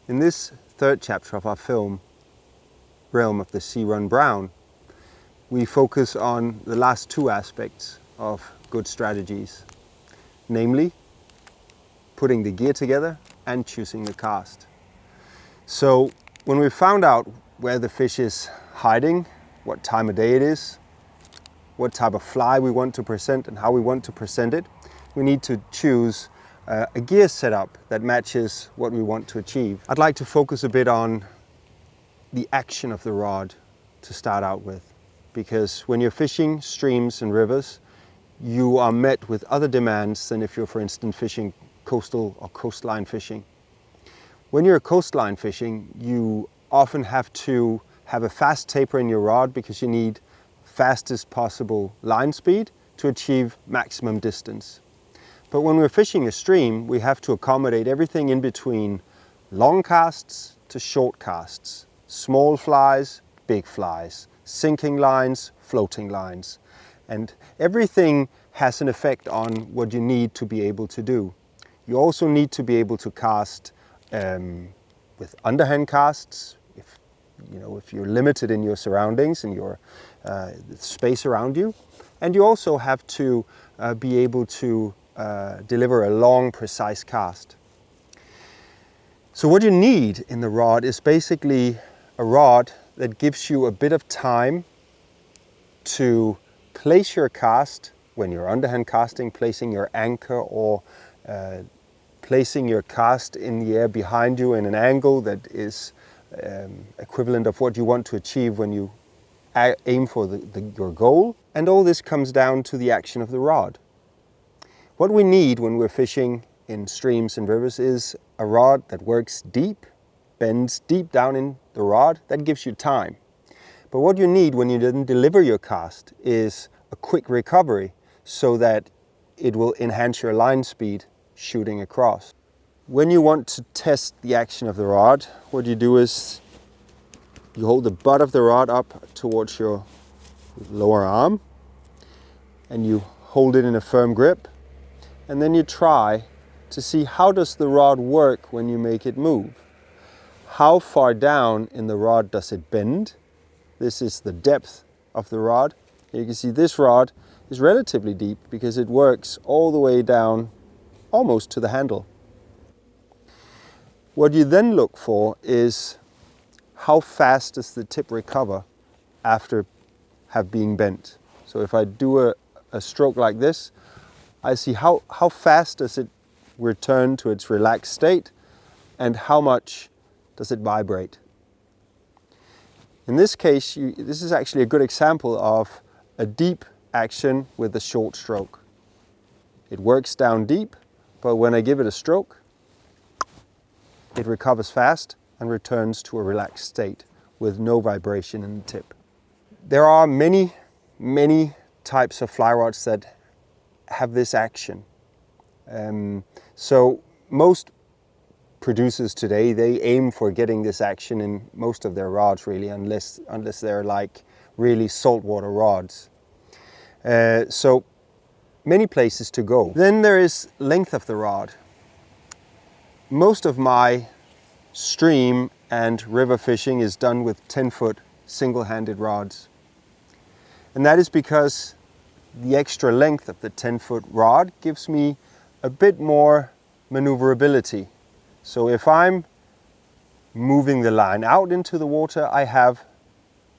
In this third chapter of our film, Realm of the Sea Run Brown, we focus on the last two aspects of good strategies, namely putting the gear together and choosing the cast. So when we found out where the fish is hiding, what time of day it is, what type of fly we want to present and how we want to present it, we need to choose a gear setup that matches what we want to achieve. I'd like to focus a bit on the action of the rod to start out with, because when you're fishing streams and rivers, you are met with other demands than if you're, for instance, fishing coastal or coastline fishing. When you're coastline fishing, you often have to have a fast taper in your rod because you need fastest possible line speed to achieve maximum distance. But when we're fishing a stream, we have to accommodate everything in between long casts to short casts, small flies, big flies, sinking lines, floating lines. And everything has an effect on what you need to be able to do. You also need to be able to cast with underhand casts, if you're limited in your surroundings and your space around you. And you also have to be able to deliver a long, precise cast. So what you need in the rod is basically a rod that gives you a bit of time to place your cast when you're underhand casting, placing your anchor or placing your cast in the air behind you in an angle that is equivalent of what you want to achieve when you aim for your goal. And all this comes down to the action of the rod. What we need when we're fishing in streams and rivers is a rod that works deep, bends deep down in the rod. That gives you time. But what you need when you then deliver your cast is a quick recovery so that it will enhance your line speed shooting across. When you want to test the action of the rod, what you do is you hold the butt of the rod up towards your lower arm and you hold it in a firm grip, and then you try to see how does the rod work when you make it move. How far down in the rod does it bend? This is the depth of the rod. You can see this rod is relatively deep because it works all the way down almost to the handle. What you then look for is how fast does the tip recover after have been bent. So if I do a stroke like this, I see how fast does it return to its relaxed state and how much does it vibrate. In this case, this is actually a good example of a deep action with a short stroke. It works down deep, but when I give it a stroke, it recovers fast and returns to a relaxed state with no vibration in the tip. There are many types of fly rods that have this action. So most producers today, they aim for getting this action in most of their rods really, unless they're like really saltwater rods. So many places to go. Then there is length of the rod. Most of my stream and river fishing is done with 10-foot single-handed rods. And that is because the extra length of the 10-foot rod gives me a bit more maneuverability. So if I'm moving the line out into the water, I have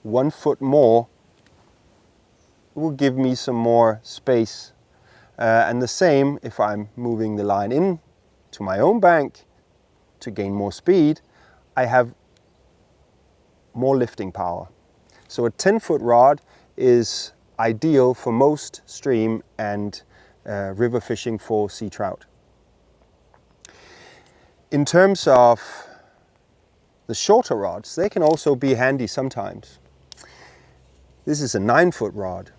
1 foot more. It will give me some more space. And the same if I'm moving the line in to my own bank to gain more speed, I have more lifting power. So a 10-foot rod is ideal for most stream and river fishing for sea trout. In terms of the shorter rods, they can also be handy sometimes. This is a 9-foot rod.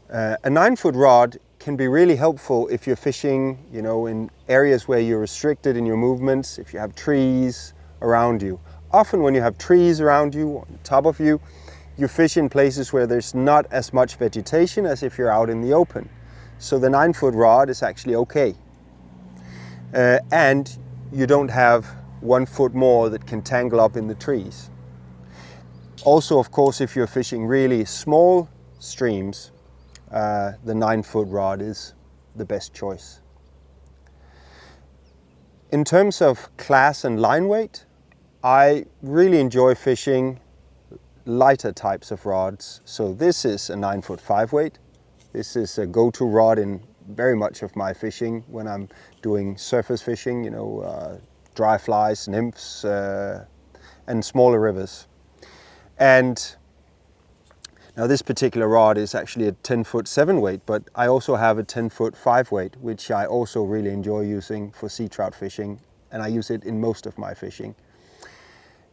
A 9-foot rod can be really helpful if you're fishing, in areas where you're restricted in your movements, if you have trees around you. Often when you have trees around you, on top of you, you fish in places where there's not as much vegetation as if you're out in the open. So the 9-foot rod is actually okay. And you don't have 1 foot more that can tangle up in the trees. Also, of course, if you're fishing really small streams, the 9-foot rod is the best choice. In terms of class and line weight, I really enjoy fishing lighter types of rods. So this is a 9-foot 5 weight. This is a go-to rod in very much of my fishing when I'm doing surface fishing, dry flies, nymphs, and smaller rivers. And now this particular rod is actually a 10-foot 7 weight, but I also have a 10-foot 5 weight, which I also really enjoy using for sea trout fishing, and I use it in most of my fishing.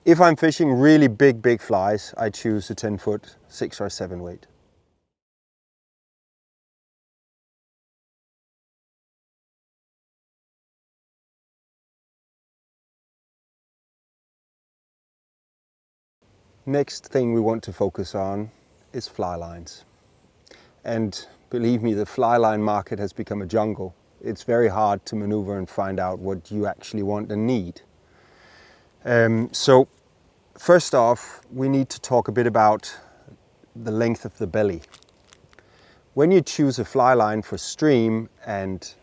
If I'm fishing really big flies, I choose a 10-foot 6 or 7 weight. Next thing we want to focus on is fly lines. And believe me, the fly line market has become a jungle. It's very hard to maneuver and find out what you actually want and need. So first off, we need to talk a bit about the length of the belly. When you choose a fly line for stream and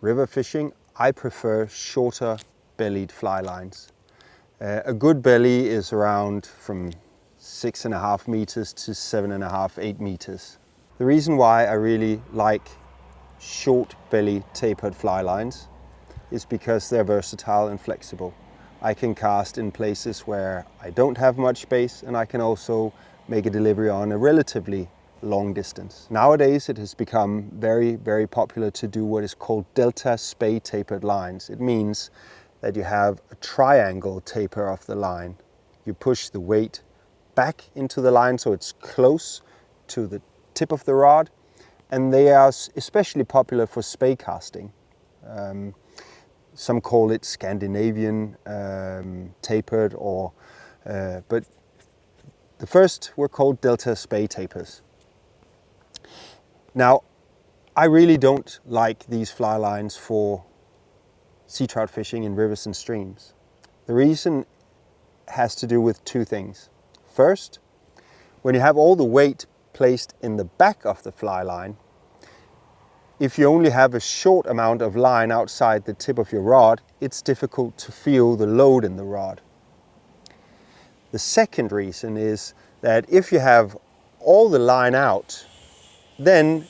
river fishing, I prefer shorter bellied fly lines. A good belly is around from 6.5 meters to 7.5, 8 meters. The reason why I really like short belly tapered fly lines is because they're versatile and flexible. I can cast in places where I don't have much space, and I can also make a delivery on a relatively long distance. Nowadays it has become very popular to do what is called delta spay tapered lines. It means that you have a triangle taper of the line. You push the weight back into the line so it's close to the tip of the rod, and they are especially popular for spay casting. Some call it Scandinavian tapered, but the first were called delta spay tapers. Now, I really don't like these fly lines for sea trout fishing in rivers and streams. The reason has to do with two things. First, when you have all the weight placed in the back of the fly line, if you only have a short amount of line outside the tip of your rod, it's difficult to feel the load in the rod. The second reason is that if you have all the line out, then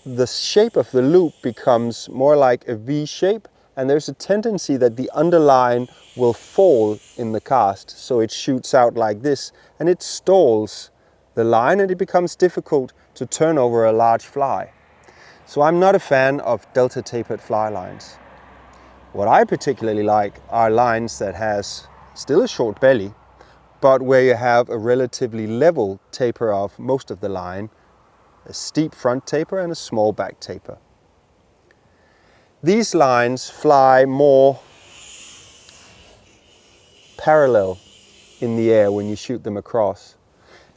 the shape of the loop becomes more like a V shape, and there's a tendency that the underline will fall in the cast, so it shoots out like this, and it stalls the line, and it becomes difficult to turn over a large fly. So I'm not a fan of delta tapered fly lines. What I particularly like are lines that has still a short belly, but where you have a relatively level taper of most of the line, a steep front taper and a small back taper. These lines fly more parallel in the air when you shoot them across.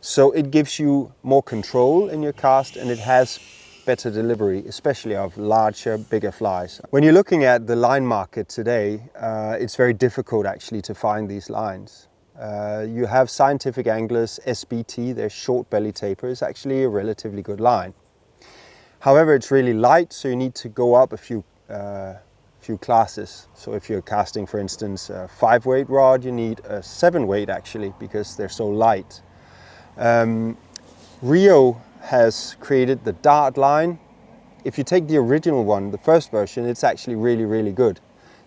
So it gives you more control in your cast, and it has better delivery, especially of larger, bigger flies. When you're looking at the line market today, it's very difficult actually to find these lines. You have Scientific Anglers SBT, their short belly taper is actually a relatively good line. However, it's really light, so you need to go up a few classes. So if you're casting, for instance, a 5 weight rod, you need a 7 weight actually, because they're so light. Rio has created the dart line. If you take the original one, the first version, it's actually really good.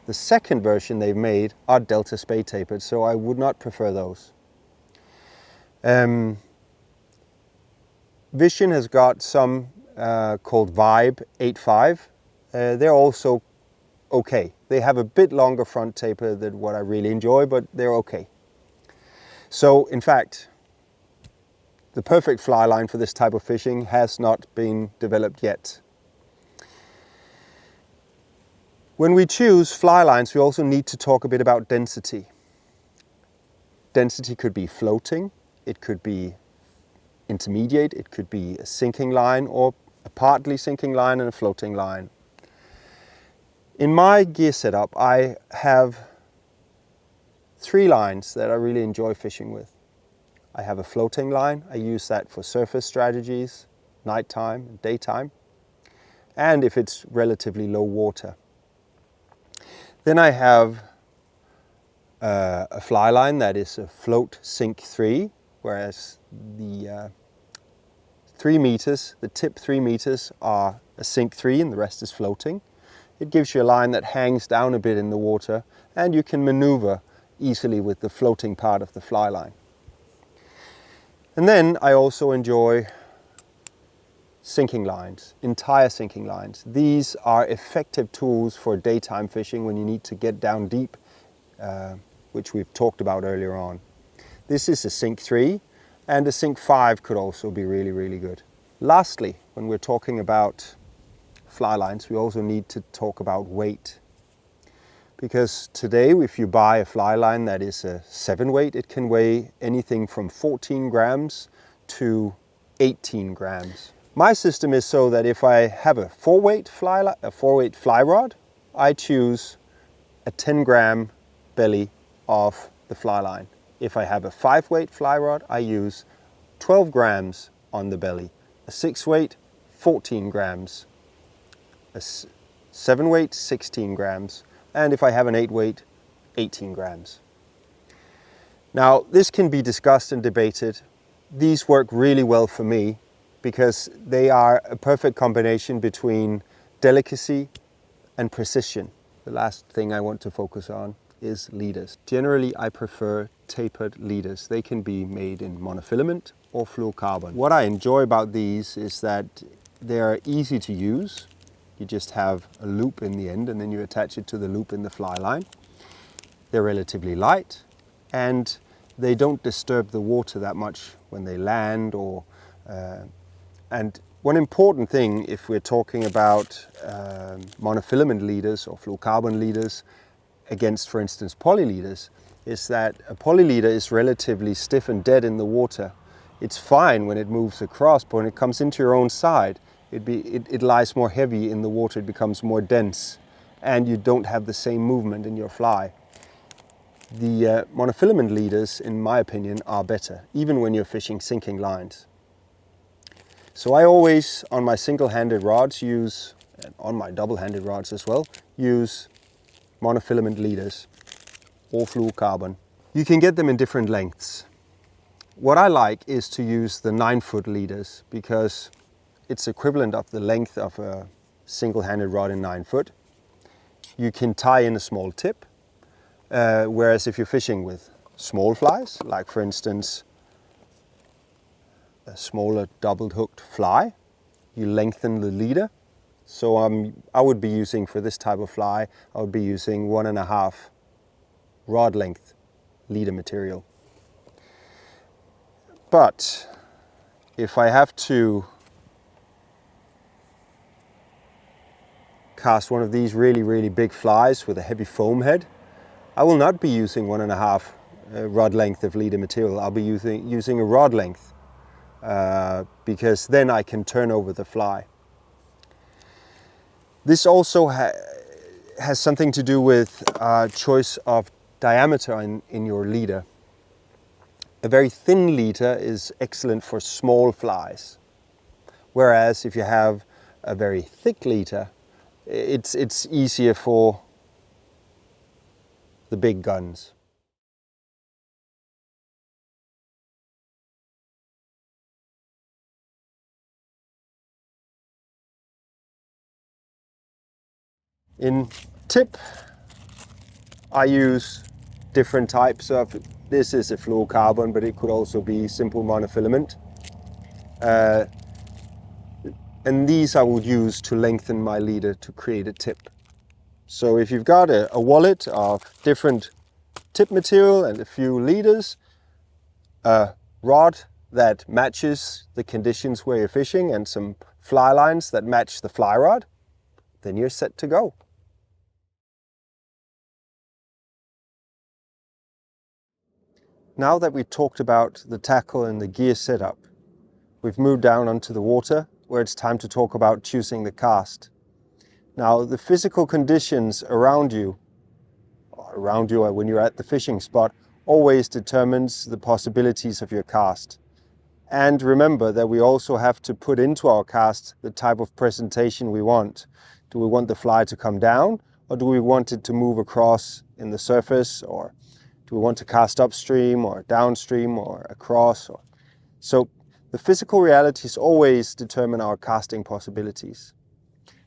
The second version they've made are delta spay tapered, so I would not prefer those. Vision has got some called Vibe 8.5. They're also okay. They have a bit longer front taper than what I really enjoy, but they're okay. So in fact, the perfect fly line for this type of fishing has not been developed yet. When we choose fly lines, we also need to talk a bit about density. Density could be floating, it could be intermediate, it could be a sinking line, or a partly sinking line and a floating line. In my gear setup, I have three lines that I really enjoy fishing with. I have a floating line. I use that for surface strategies, nighttime and daytime, and if it's relatively low water. Then I have a fly line that is a float sink 3, whereas the 3 meters, the tip 3 meters are a sink 3 and the rest is floating. It gives you a line that hangs down a bit in the water and you can maneuver easily with the floating part of the fly line. And then I also enjoy sinking lines, entire sinking lines. These are effective tools for daytime fishing when you need to get down deep, which we've talked about earlier on. This is a sink 3 and a sink 5 could also be really, really good. Lastly, when we're talking about fly lines, we also need to talk about weight. Because today, if you buy a fly line that is a 7 weight, it can weigh anything from 14 grams to 18 grams. My system is so that if I have a 4 weight fly rod, I choose a 10 gram belly of the fly line. If I have a 5 weight fly rod, I use 12 grams on the belly. A 6 weight, 14 grams. A 7 weight, 16 grams. And if I have an 8 weight, 18 grams. Now, this can be discussed and debated. These work really well for me because they are a perfect combination between delicacy and precision. The last thing I want to focus on is leaders. Generally, I prefer tapered leaders. They can be made in monofilament or fluorocarbon. What I enjoy about these is that they are easy to use. You just have a loop in the end and then you attach it to the loop in the fly line. They're relatively light and they don't disturb the water that much when they land and one important thing if we're talking about monofilament leaders or fluorocarbon leaders against, for instance, poly leaders, is that a poly leader is relatively stiff and dead in the water. It's fine when it moves across, but when it comes into your own side, it lies more heavy in the water, it becomes more dense, and you don't have the same movement in your fly. The monofilament leaders, in my opinion, are better, even when you're fishing sinking lines. So I always, on my single-handed rods, use, and on my double-handed rods as well, use monofilament leaders or fluorocarbon. You can get them in different lengths. What I like is to use the 9-foot leaders because it's equivalent of the length of a single-handed rod in 9 foot. You can tie in a small tip, whereas if you're fishing with small flies, like for instance a smaller doubled hooked fly, you lengthen the leader. So I would be using, for this type of fly, I would be using 1.5 rod length leader material. But if I have to cast one of these really, really big flies with a heavy foam head, I will not be using 1.5 rod length of leader material. I'll be using a rod length because then I can turn over the fly. This also has something to do with choice of diameter in your leader. A very thin leader is excellent for small flies, whereas if you have a very thick leader, it's easier for the big guns. In tip, I use different types of, this is a fluorocarbon, but it could also be simple monofilament. And these I would use to lengthen my leader to create a tip. So if you've got a wallet of different tip material and a few leaders, a rod that matches the conditions where you're fishing and some fly lines that match the fly rod, then you're set to go. Now that we've talked about the tackle and the gear setup, we've moved down onto the water where it's time to talk about choosing the cast. Now, the physical conditions around you around you or when you're at the fishing spot always determines the possibilities of your cast. And remember that we also have to put into our cast the type of presentation we want. Do we want the fly to come down, or do we want it to move across in the surface, or do we want to cast upstream or downstream or across? So the physical realities always determine our casting possibilities.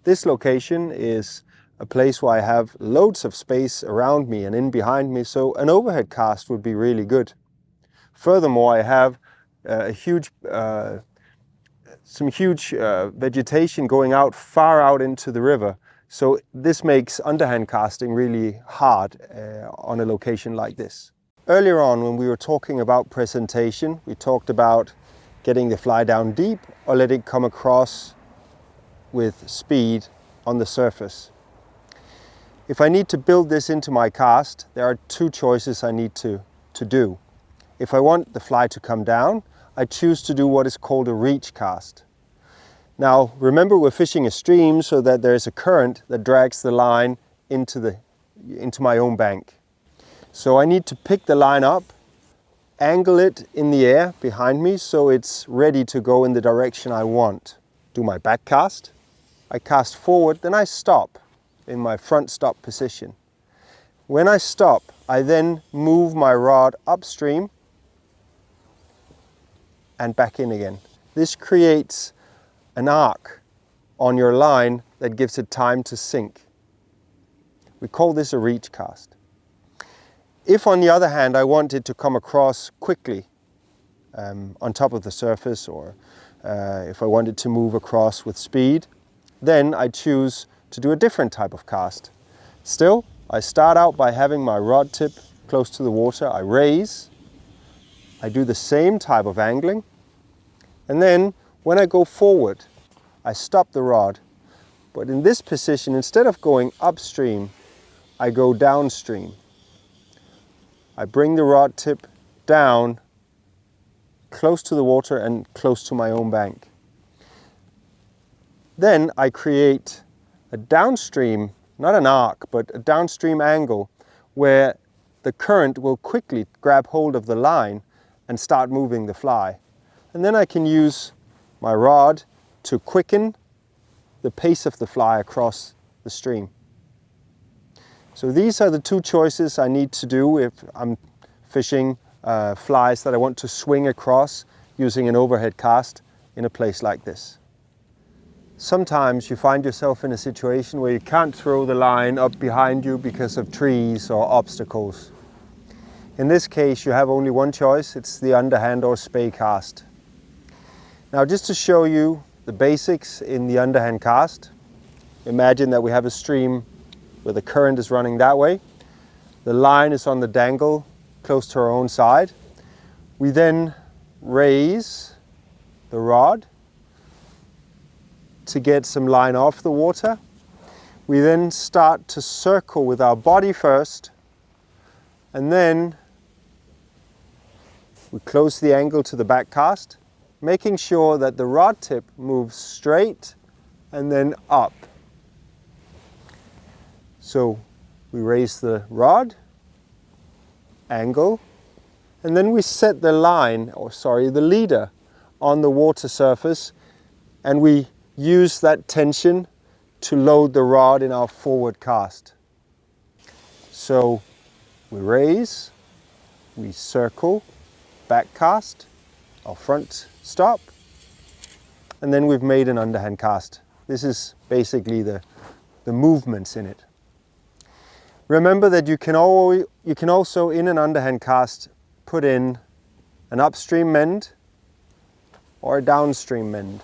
This location is a place where I have loads of space around me and in behind me, so an overhead cast would be really good. Furthermore, I have some huge vegetation going out far out into the river. So this makes underhand casting really hard on a location like this. Earlier on, when we were talking about presentation, we talked about getting the fly down deep or let it come across with speed on the surface. If I need to build this into my cast, there are two choices I need to do. If I want the fly to come down, I choose to do what is called a reach cast. Now, remember, we're fishing a stream, so that there is a current that drags the line into my own bank. So I need to pick the line up, angle it in the air behind me so it's ready to go in the direction I want. Do my back cast, I cast forward, then I stop in my front stop position. When I stop, I then move my rod upstream and back in again. This creates an arc on your line that gives it time to sink. We call this a reach cast. If, on the other hand, I want it to come across quickly on top of the surface, or if I want it to move across with speed, then I choose to do a different type of cast. Still, I start out by having my rod tip close to the water. I raise, I do the same type of angling, and then when I go forward, I stop the rod. But in this position, instead of going upstream, I go downstream. I bring the rod tip down close to the water and close to my own bank. Then I create a downstream, not an arc, but a downstream angle where the current will quickly grab hold of the line and start moving the fly. And then I can use my rod to quicken the pace of the fly across the stream. So these are the two choices I need to do if I'm fishing flies that I want to swing across using an overhead cast in a place like this. Sometimes you find yourself in a situation where you can't throw the line up behind you because of trees or obstacles. In this case, you have only one choice. It's the underhand or spey cast. Now, just to show you the basics in the underhand cast, imagine that we have a stream where the current is running that way. The line is on the dangle close to our own side. We then raise the rod to get some line off the water. We then start to circle with our body first, and then we close the angle to the back cast, making sure that the rod tip moves straight and then up. So we raise the rod, angle, and then we set the line, the leader on the water surface, and we use that tension to load the rod in our forward cast. So we raise, we circle, back cast, our front stop, and then we've made an underhand cast. This is basically the movements in it. Remember that you can also in an underhand cast put in an upstream mend or a downstream mend.